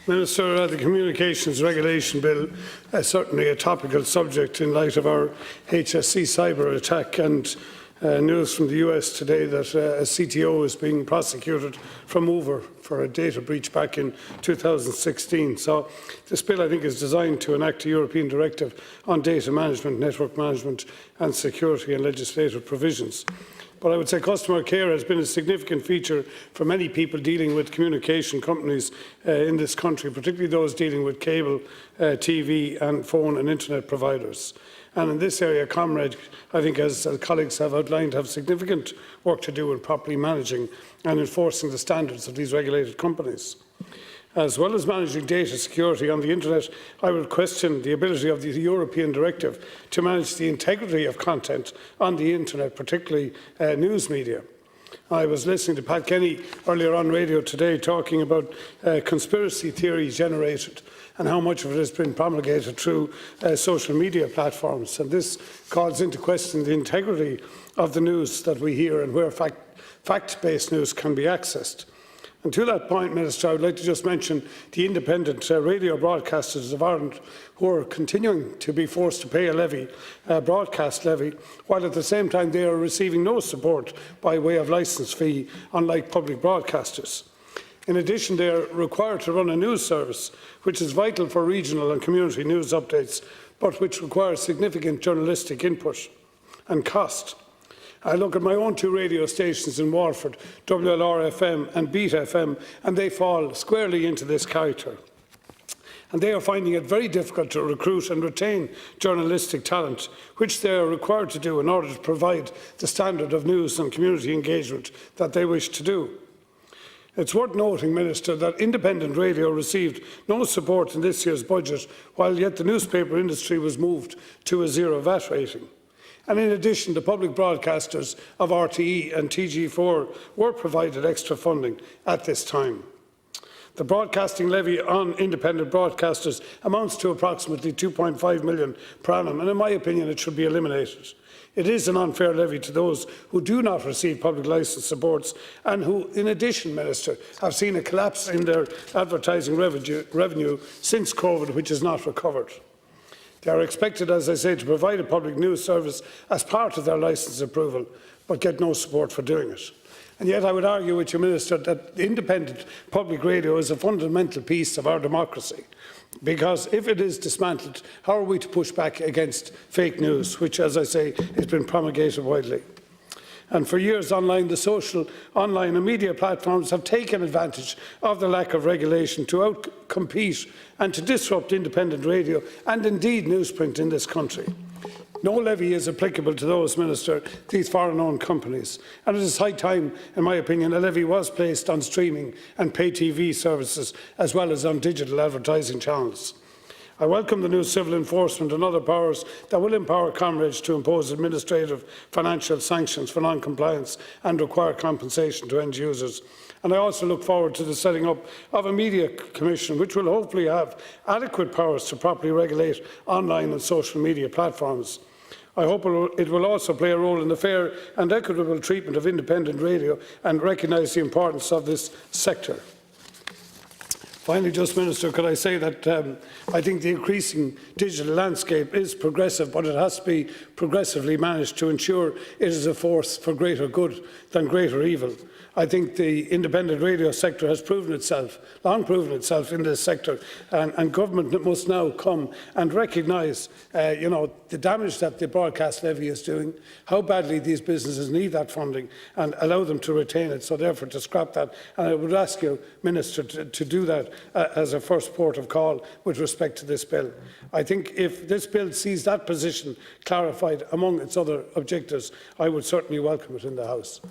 Minister, the Communications Regulation Bill is certainly a topical subject in light of our HSC cyber attack and news from the US today that a CTO is being prosecuted from Uber for a data breach back in 2016. So this bill, I think, is designed to enact a European directive on data management, network management and security and legislative provisions. But I would say customer care has been a significant feature for many people dealing with communication companies in this country, particularly those dealing with cable, TV and phone and internet providers. And in this area, Comrade, I think, as colleagues have outlined, have significant work to do in properly managing and enforcing the standards of these regulated companies. As well as managing data security on the internet, I would question the ability of the European directive to manage the integrity of content on the internet, particularly news media. I was listening to Pat Kenny earlier on radio today talking about conspiracy theories generated and how much of it has been promulgated through social media platforms. And this calls into question the integrity of the news that we hear and where fact-based news can be accessed. And to that point, Minister, I would like to just mention the independent radio broadcasters of Ireland who are continuing to be forced to pay a levy, broadcast levy, while at the same time they are receiving no support by way of licence fee, unlike public broadcasters. In addition, they are required to run a news service, which is vital for regional and community news updates, but which requires significant journalistic input and cost. I look at my own two radio stations in Waterford, WLR-FM and Beat FM, and they fall squarely into this character. And they are finding it very difficult to recruit and retain journalistic talent, which they are required to do in order to provide the standard of news and community engagement that they wish to do. It's worth noting, Minister, that independent radio received no support in this year's budget, while yet the newspaper industry was moved to a zero VAT rating. And in addition, the public broadcasters of RTE and TG4 were provided extra funding at this time. The broadcasting levy on independent broadcasters amounts to approximately 2.5 million per annum, and in my opinion it should be eliminated. It is an unfair levy to those who do not receive public licence supports and who, in addition, Minister, have seen a collapse in their advertising revenue since COVID, which is not recovered. They are expected, as I say, to provide a public news service as part of their licence approval, but get no support for doing it. And yet I would argue with you, Minister, that independent public radio is a fundamental piece of our democracy, because if it is dismantled, how are we to push back against fake news, which, as I say, has been promulgated widely? And for years online, the social, online and media platforms have taken advantage of the lack of regulation to outcompete and to disrupt independent radio and indeed newsprint in this country. No levy is applicable to those, Minister, these foreign-owned companies. And it is high time, in my opinion, a levy was placed on streaming and pay TV services, as well as on digital advertising channels. I welcome the new civil enforcement and other powers that will empower comrades to impose administrative financial sanctions for non-compliance and require compensation to end users. And I also look forward to the setting up of a media commission which will hopefully have adequate powers to properly regulate online and social media platforms. I hope it will also play a role in the fair and equitable treatment of independent radio and recognise the importance of this sector. Finally, Minister, could I say that I think the increasing digital landscape is progressive, but it has to be progressively managed to ensure it is a force for greater good than greater evil. I think the independent radio sector has long proven itself in this sector, and government must now come and recognise the damage that the broadcast levy is doing, how badly these businesses need that funding, and allow them to retain it, so therefore to scrap that. And I would ask you, Minister, to do that as a first port of call with respect to this bill. I think if this bill sees that position clarified among its other objectives, I would certainly welcome it in the House.